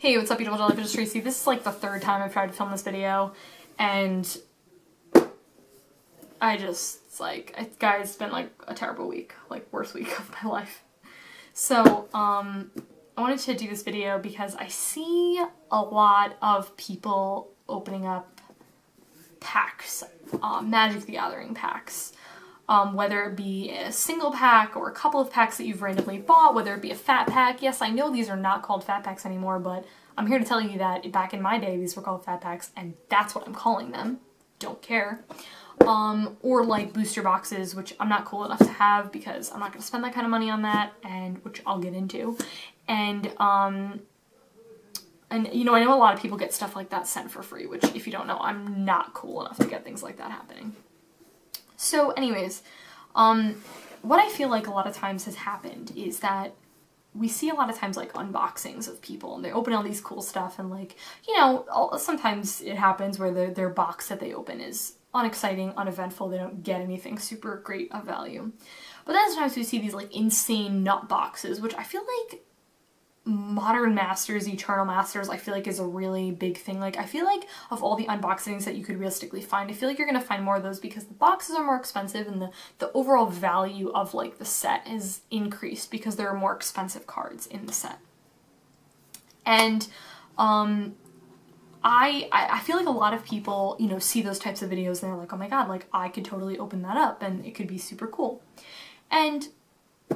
Hey, what's up, beautiful Jellyfish? It's Tracy. This is like the third time I've tried to film this video, and it's like, guys, it's been like a terrible week, like worst week of my life. So, I wanted to do this video because I see a lot of people opening up packs, Magic the Gathering packs. Whether it be a single pack or a couple of packs that you've randomly bought, whether it be a fat pack. Yes, I know these are not called fat packs anymore, but I'm here to tell you that back in my day, these were called fat packs, and that's what I'm calling them. Don't care. Or like booster boxes, which I'm not cool enough to have because I'm not going to spend that kind of money on that, and which I'll get into. And you know, I know a lot of people get stuff like that sent for free, which if you don't know, I'm not cool enough to get things like that happening. So anyways, what I feel like a lot of times has happened is that we see a lot of times like unboxings of people and they open all these cool stuff, and like, you know, sometimes it happens where their box that they open is unexciting, uneventful, they don't get anything super great of value. But then sometimes we see these like insane nut boxes, which I feel like Modern Masters, Eternal Masters, I feel like is a really big thing. Like, I feel like of all the unboxings that you could realistically find, I feel like you're gonna find more of those because the boxes are more expensive and the overall value of like the set is increased because there are more expensive cards in the set. And I feel like a lot of people, you know, see those types of videos and they're like, oh my god, like I could totally open that up and it could be super cool. And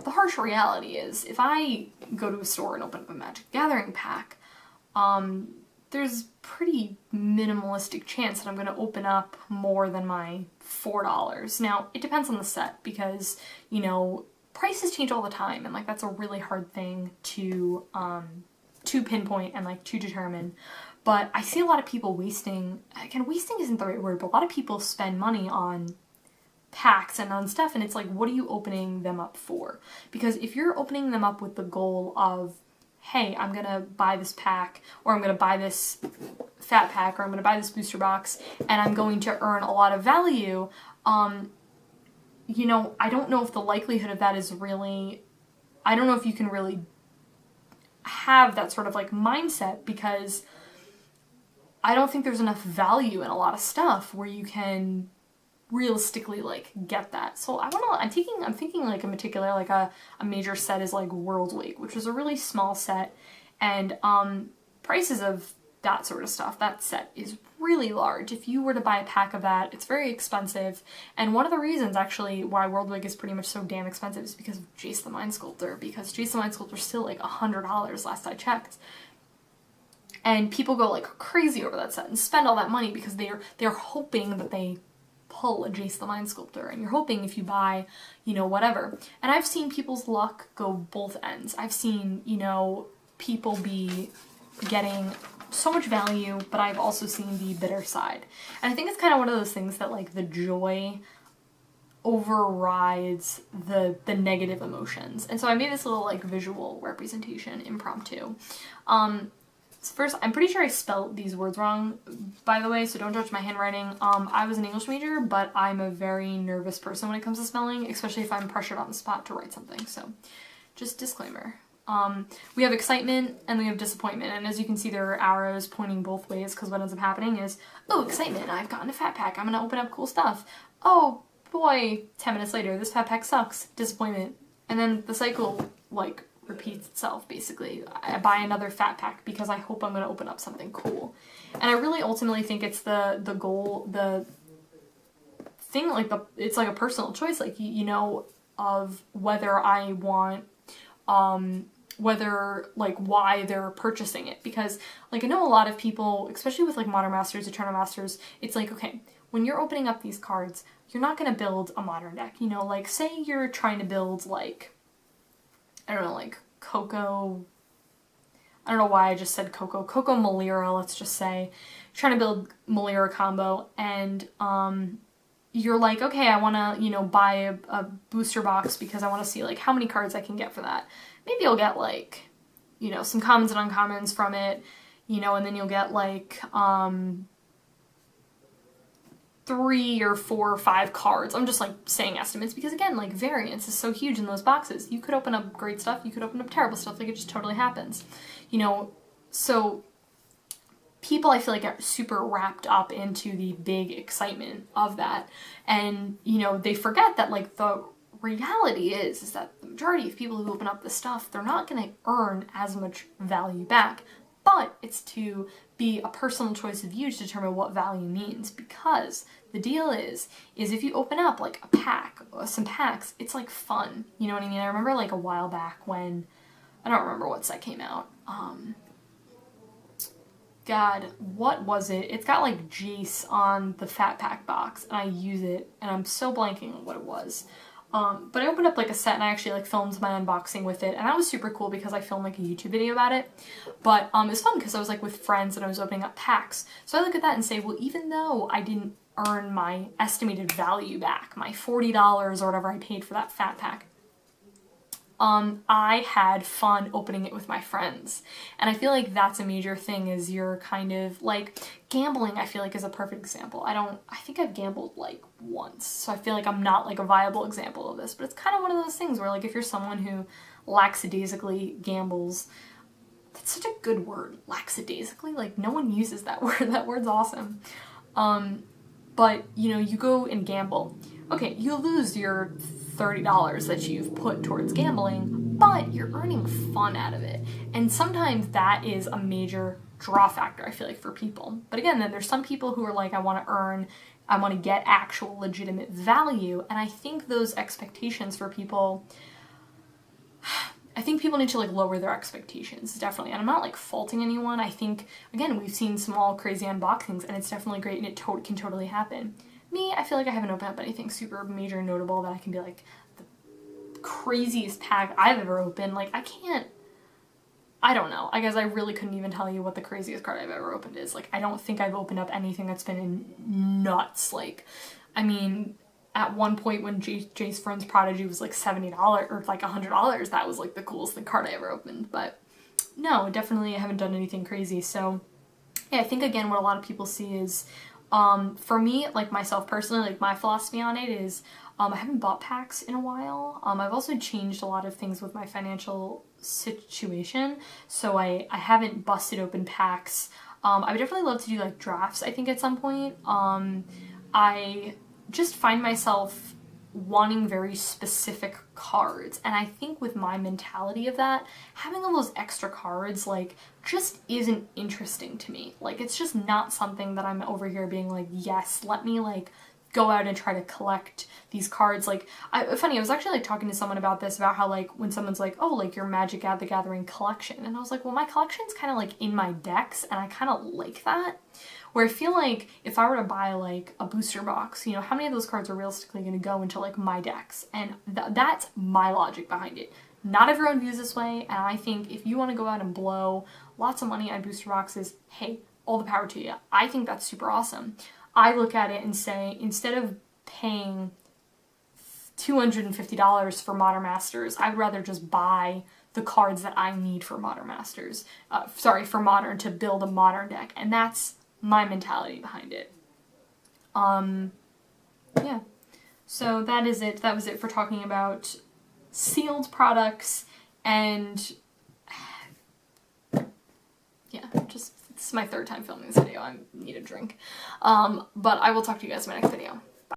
the harsh reality is, if I go to a store and open up a Magic the Gathering pack, there's pretty minimalistic chance that I'm going to open up more than my $4. Now, it depends on the set because, you know, prices change all the time, and like that's a really hard thing to pinpoint and like to determine. But I see a lot of people wasting, again, wasting isn't the right word, but a lot of people spend money on packs and on stuff, and it's like, what are you opening them up for? Because if you're opening them up with the goal of, hey, I'm gonna buy this pack, or I'm gonna buy this fat pack, or I'm gonna buy this booster box, and I'm going to earn a lot of value, you know, I don't know if the likelihood of that is really, I don't know if you can really have that sort of like mindset, because I don't think there's enough value in a lot of stuff where you can realistically like get that. So I don't know, I'm thinking like in particular like a major set is like World Wake, which is a really small set, and prices of that sort of stuff, that set is really large. If you were to buy a pack of that, it's very expensive, and one of the reasons actually why World Wake is pretty much so damn expensive is because of Jace the Mind Sculptor, because Jace the Mind Sculptor is still like $100 last I checked. And people go like crazy over that set and spend all that money because they're hoping that they pull a Jace the Mind Sculptor, and you're hoping if you buy, you know, whatever. And I've seen people's luck go both ends. I've seen, you know, people be getting so much value, but I've also seen the bitter side. And I think it's kind of one of those things that like the joy overrides the negative emotions. And so I made this little like visual representation impromptu. First, I'm pretty sure I spelled these words wrong, by the way, so don't judge my handwriting. I was an English major, but I'm a very nervous person when it comes to spelling, especially if I'm pressured on the spot to write something, so just disclaimer. We have excitement and we have disappointment, and as you can see there are arrows pointing both ways, because what ends up happening is, oh, excitement, I've gotten a fat pack, I'm gonna open up cool stuff. Oh boy, 10 minutes later, this fat pack sucks. Disappointment. And then the cycle, like, repeats itself, basically. I buy another fat pack because I hope I'm going to open up something cool. And I really ultimately think it's the goal, the thing, like it's like a personal choice, like, you know, of whether I want, whether, like, why they're purchasing it. Because, like, I know a lot of people, especially with, like, Modern Masters, Eternal Masters, it's like, okay, when you're opening up these cards, you're not going to build a modern deck, you know, like, say you're trying to build, like, I don't know, like Coco, I don't know why I just said Coco Melira, let's just say. You're trying to build Melira combo, and you're like, okay, I want to, you know, buy a booster box because I want to see like how many cards I can get for that. Maybe I'll get like, you know, some commons and uncommons from it, you know, and then you'll get like 3 or 4 or 5 cards. I'm just like saying estimates because again, like variance is so huge in those boxes. You could open up great stuff, you could open up terrible stuff, like it just totally happens. You know, So people, I feel like, are super wrapped up into the big excitement of that. And, you know, they forget that, like, the reality is that the majority of people who open up this stuff, they're not going to earn as much value back. But it's to be a personal choice of you to determine what value means, because the deal is if you open up like a pack, some packs, it's like fun. You know what I mean? I remember like a while back when, I don't remember what set came out. God, what was it? It's got like Jace on the Fat Pack box, and I use it, and I'm so blanking on what it was. But I opened up like a set and I actually like filmed my unboxing with it, and that was super cool because I filmed like a YouTube video about it. But it was fun because I was like with friends and I was opening up packs. So I look at that and say, well, even though I didn't earn my estimated value back, my $40 or whatever I paid for that Fat Pack, I had fun opening it with my friends. And I feel like that's a major thing, is you're kind of like gambling. I feel like is a perfect example. I think I've gambled like once, so I feel like I'm not like a viable example of this, but it's kind of one of those things where like if you're someone who lackadaisically gambles, that's such a good word, lackadaisically, like no one uses that word. That word's awesome. But you know, you go and gamble. Okay, you lose your $30 that you've put towards gambling, but you're earning fun out of it. And sometimes that is a major draw factor, I feel like, for people. But again, then there's some people who are like, I want to get actual legitimate value. And I think those expectations for people, I think people need to like lower their expectations, definitely. And I'm not like faulting anyone. I think, again, we've seen small crazy unboxings and it's definitely great and it can totally happen. Me, I feel like I haven't opened up anything super major notable that I can be like the craziest pack I've ever opened. Like I don't know. I guess I really couldn't even tell you what the craziest card I've ever opened is. Like, I don't think I've opened up anything that's been nuts. Like, I mean, at one point when Jace Friend's Prodigy was like $70 or like $100, that was like the coolest card I ever opened. But no, definitely I haven't done anything crazy. So yeah, I think again what a lot of people see is, for me, like myself personally, like my philosophy on it is, I haven't bought packs in a while. I've also changed a lot of things with my financial situation, so I haven't busted open packs. I would definitely love to do like drafts, I think, at some point. I just find myself wanting very specific cards, and I think with my mentality of that, having all those extra cards like just isn't interesting to me. Like, it's just not something that I'm over here being like, yes, let me like go out and try to collect these cards. Like, funny, I was actually like talking to someone about this, about how like when someone's like, oh, like your Magic the Gathering collection, and I was like, well, my collection's kind of like in my decks, and I kind of like that. Where I feel like if I were to buy like a booster box, you know, how many of those cards are realistically going to go into like my decks? And that's my logic behind it. Not everyone views this way, and I think if you want to go out and blow lots of money on booster boxes, hey, all the power to you. I think that's super awesome. I look at it and say, instead of paying $250 for Modern Masters, I'd rather just buy the cards that I need for Modern Masters. For Modern, to build a Modern deck. And that's my mentality behind it. Yeah. So that is it. That was it for talking about sealed products and yeah, just, this is my third time filming this video. I need a drink. But I will talk to you guys in my next video.